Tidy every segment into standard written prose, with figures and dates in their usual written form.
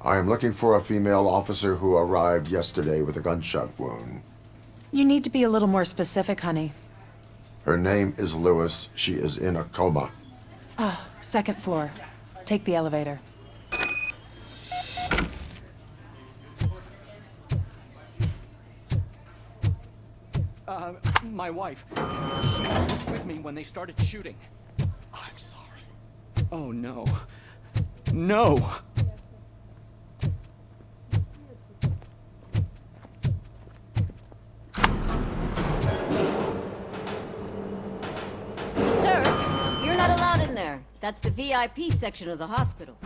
I am looking for a female officer who arrived yesterday with a gunshot wound. You need to be a little more specific, honey. Her name is Lewis. She is in a coma. Ah, second floor. Take the elevator. My wife. She was with me when they started shooting. I'm sorry. Oh, no. No! Sir, you're not allowed in there. That's the VIP section of the hospital.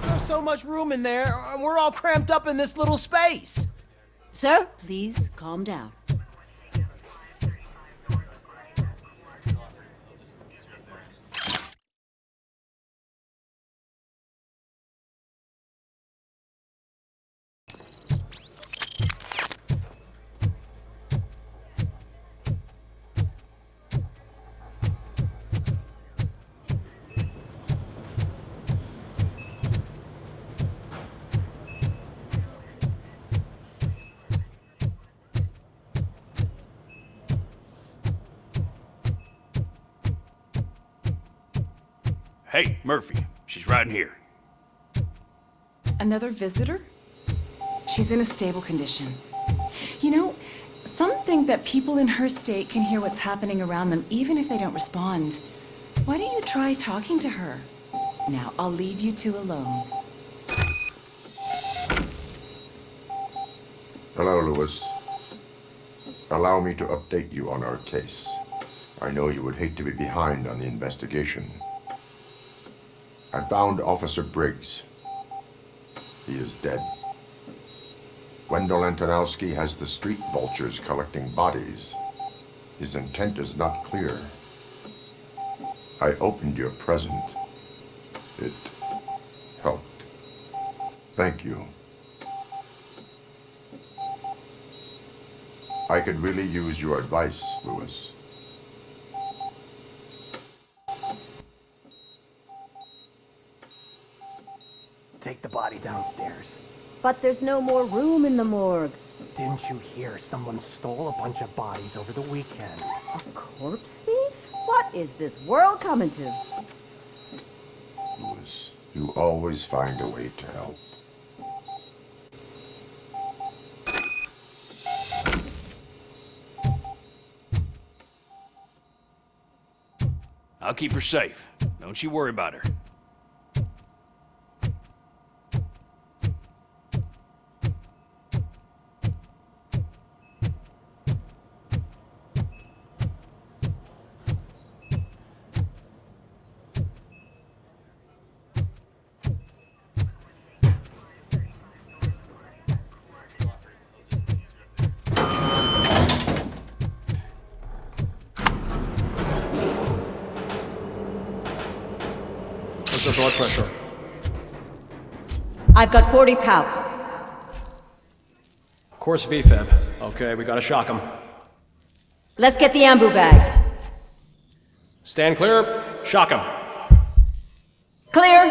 There's so much room in there, and we're all cramped up in this little space. Sir, please calm down. Hey, Murphy. She's right in here. Another visitor? She's in a stable condition. You know, some think that people in her state can hear what's happening around them even if they don't respond. Why don't you try talking to her? Now, I'll leave you two alone. Hello, Lewis. Allow me to update you on our case. I know you would hate to be behind on the investigation. I found Officer Briggs. He is dead. Wendell Antonowski has the street vultures collecting bodies. His intent is not clear. I opened your present. It helped. Thank you. I could really use your advice, Lewis. Take the body downstairs. But there's no more room in the morgue. Didn't you hear someone stole a bunch of bodies over the weekend? A corpse thief? What is this world coming to? Lewis, you always find a way to help. I'll keep her safe. Don't you worry about her. What's your blood pressure? I've got 40 pow. Course VFib. Okay, we gotta shock him. Let's get the ambu bag. Stand clear. Shock him. Clear.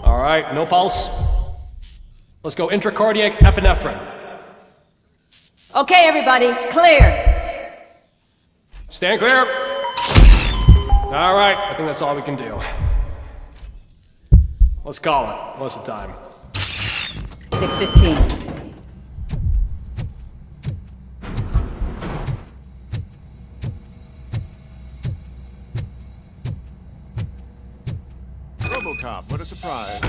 All right, no pulse. Let's go intracardiac epinephrine. Okay, everybody, clear. Stand clear. All right, I think that's all we can do. Let's call it. What's the time? 6:15. Robocop, what a surprise.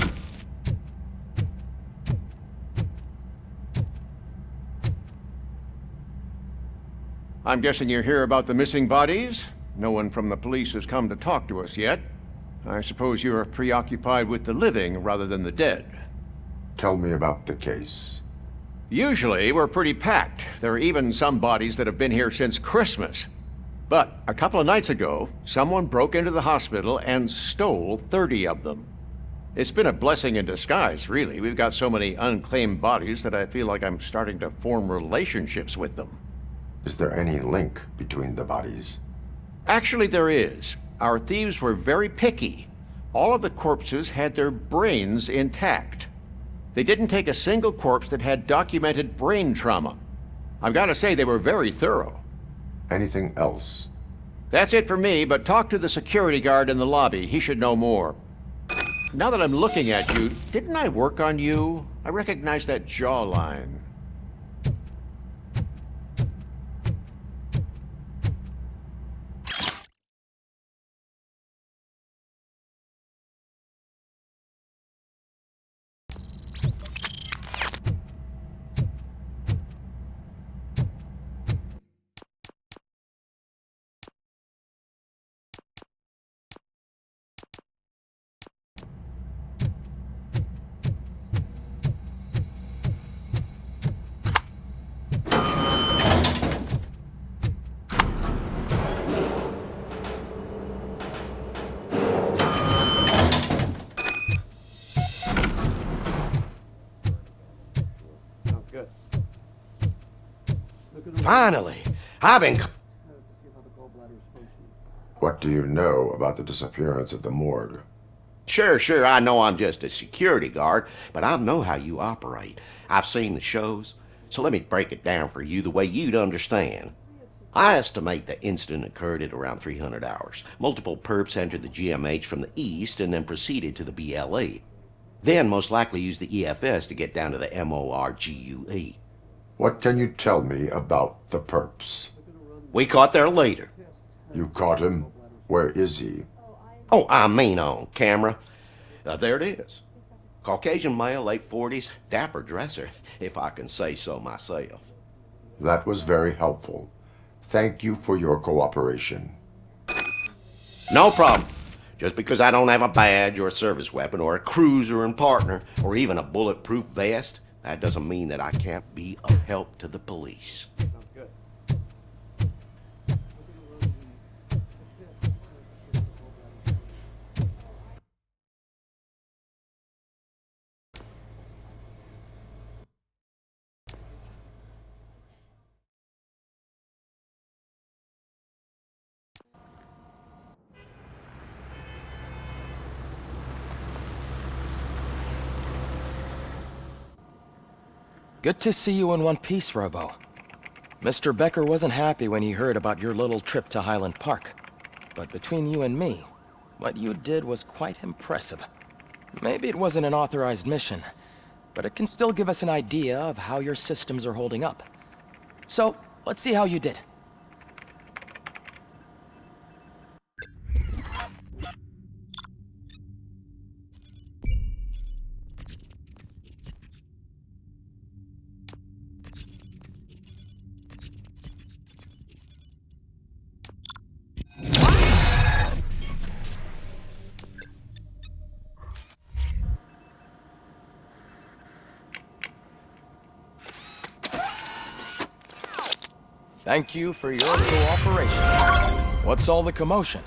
I'm guessing you're here about the missing bodies? No one from the police has come to talk to us yet. I suppose you're preoccupied with the living rather than the dead. Tell me about the case. Usually, we're pretty packed. There are even some bodies that have been here since Christmas. But a couple of nights ago, someone broke into the hospital and stole 30 of them. It's been a blessing in disguise, really. We've got so many unclaimed bodies that I feel like I'm starting to form relationships with them. Is there any link between the bodies? Actually, there is. Our thieves were very picky. All of the corpses had their brains intact. They didn't take a single corpse that had documented brain trauma. I've got to say, they were very thorough. Anything else? That's it for me, but talk to the security guard in the lobby. He should know more. Now that I'm looking at you, didn't I work on you? I recognize that jawline. Finally! I've been... What do you know about the disappearance at the morgue? Sure, I know I'm just a security guard, but I know how you operate. I've seen the shows, so let me break it down for you the way you'd understand. I estimate the incident occurred at around 300 hours. Multiple perps entered the GMH from the east and then proceeded to the BLE. Then most likely used the EFS to get down to the MORGUE. What can you tell me about the perps? We caught their leader. You caught him? Where is he? Oh, I mean on camera. There it is. Caucasian male, late 40s, dapper dresser, if I can say so myself. That was very helpful. Thank you for your cooperation. No problem. Just because I don't have a badge or a service weapon or a cruiser and partner or even a bulletproof vest, that doesn't mean that I can't be of help to the police. Good to see you in one piece, Robo. Mr. Becker wasn't happy when he heard about your little trip to Highland Park. But between you and me, what you did was quite impressive. Maybe it wasn't an authorized mission, but it can still give us an idea of how your systems are holding up. So, let's see how you did. Thank you for your cooperation. What's all the commotion?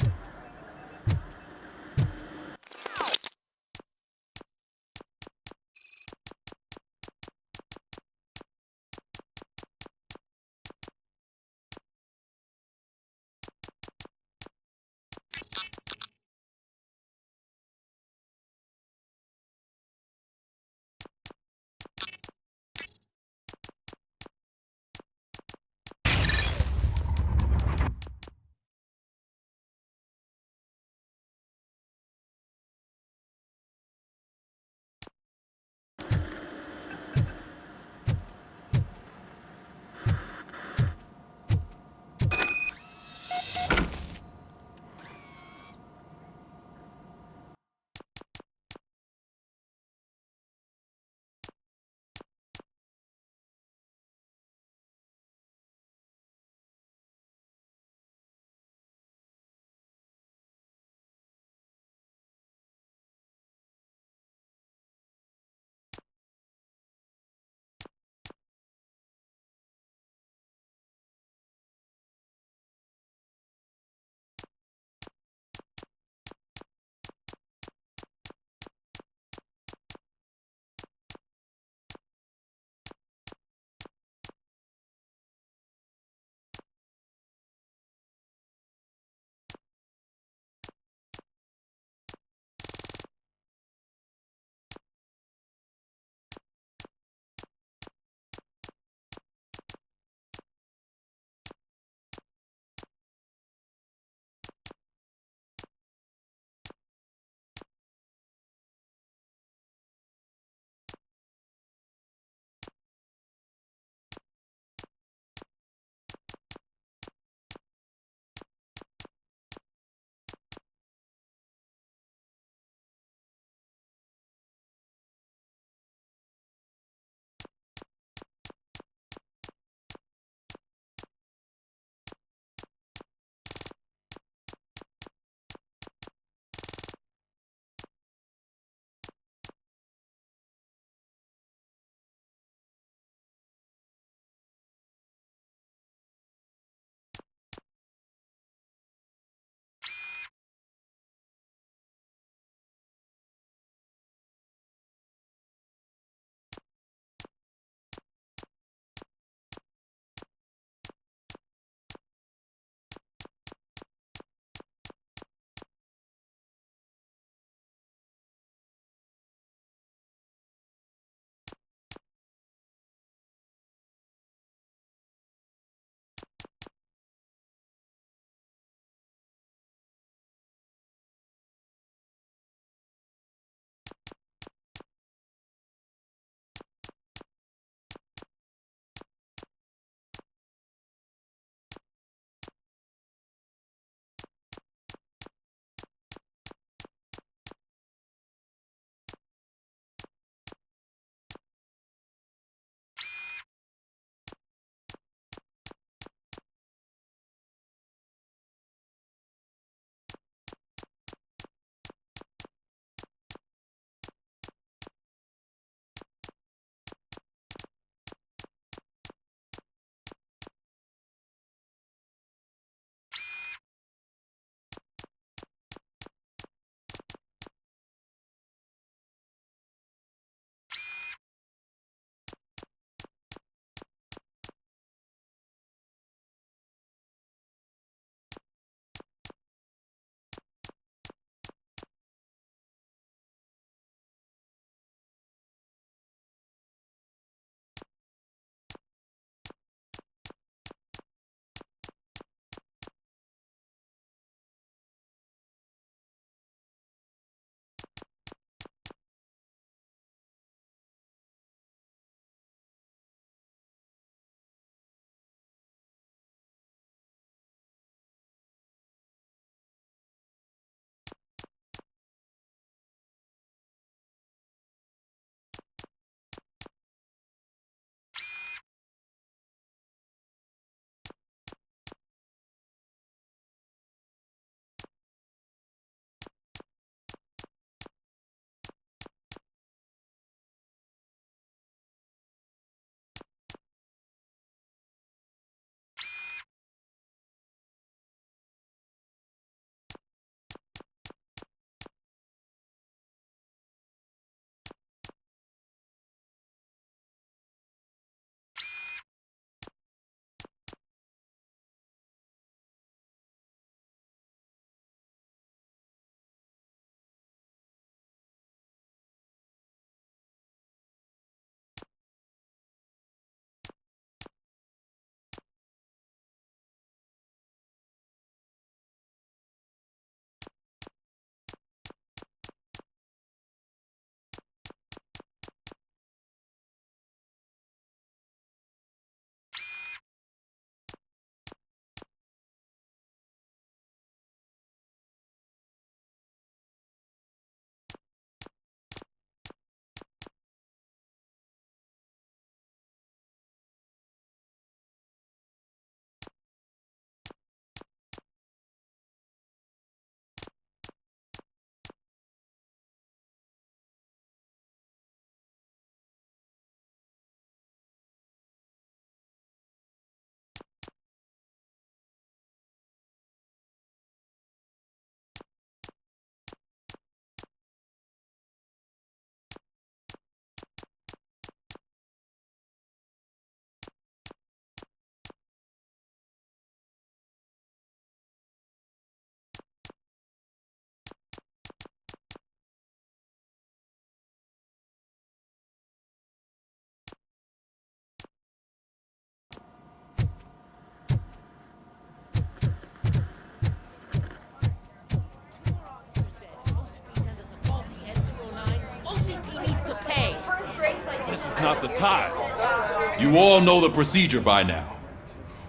time. You all know the procedure by now.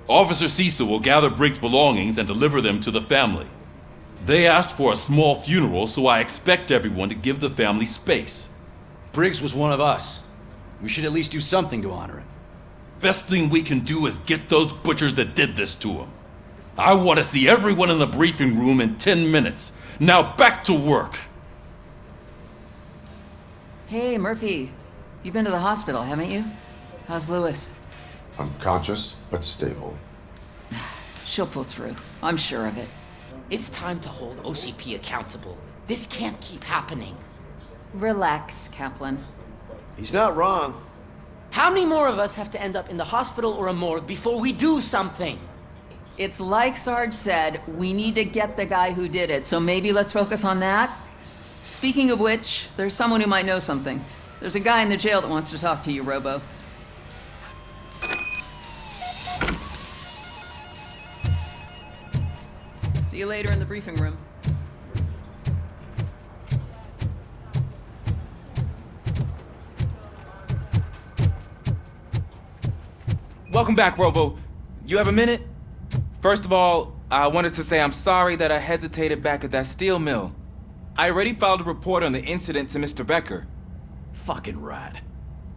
Officer Cecil will gather Briggs' belongings and deliver them to the family. They asked for a small funeral, so I expect everyone to give the family space. Briggs was one of us. We should at least do something to honor him. Best thing we can do is get those butchers that did this to him. I want to see everyone in the briefing room in 10 minutes. Now back to work. Hey, Murphy. You've been to the hospital, haven't you? How's Lewis? Unconscious, but stable. She'll pull through. I'm sure of it. It's time to hold OCP accountable. This can't keep happening. Relax, Kaplan. He's not wrong. How many more of us have to end up in the hospital or a morgue before we do something? It's like Sarge said, we need to get the guy who did it, so maybe let's focus on that? Speaking of which, there's someone who might know something. There's a guy in the jail that wants to talk to you, Robo. See you later in the briefing room. Welcome back, Robo. You have a minute? First of all, I wanted to say I'm sorry that I hesitated back at that steel mill. I already filed a report on the incident to Mr. Becker. Fucking rat.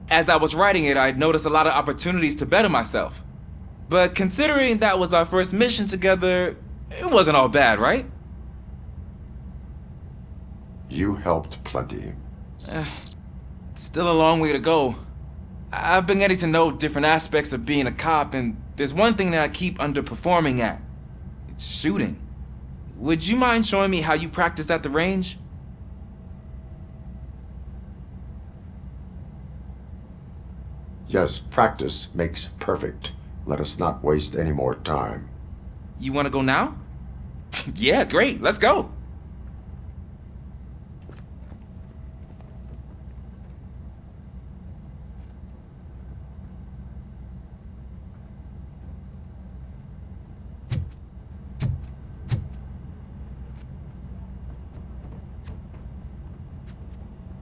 As I was writing it, I'd noticed a lot of opportunities to better myself. But considering that was our first mission together, it wasn't all bad, right? You helped plenty. Still a long way to go. I've been getting to know different aspects of being a cop, and there's one thing that I keep underperforming at. It's shooting. Would you mind showing me how you practice at the range? Yes, practice makes perfect. Let us not waste any more time. You want to go now? Yeah, great. Let's go.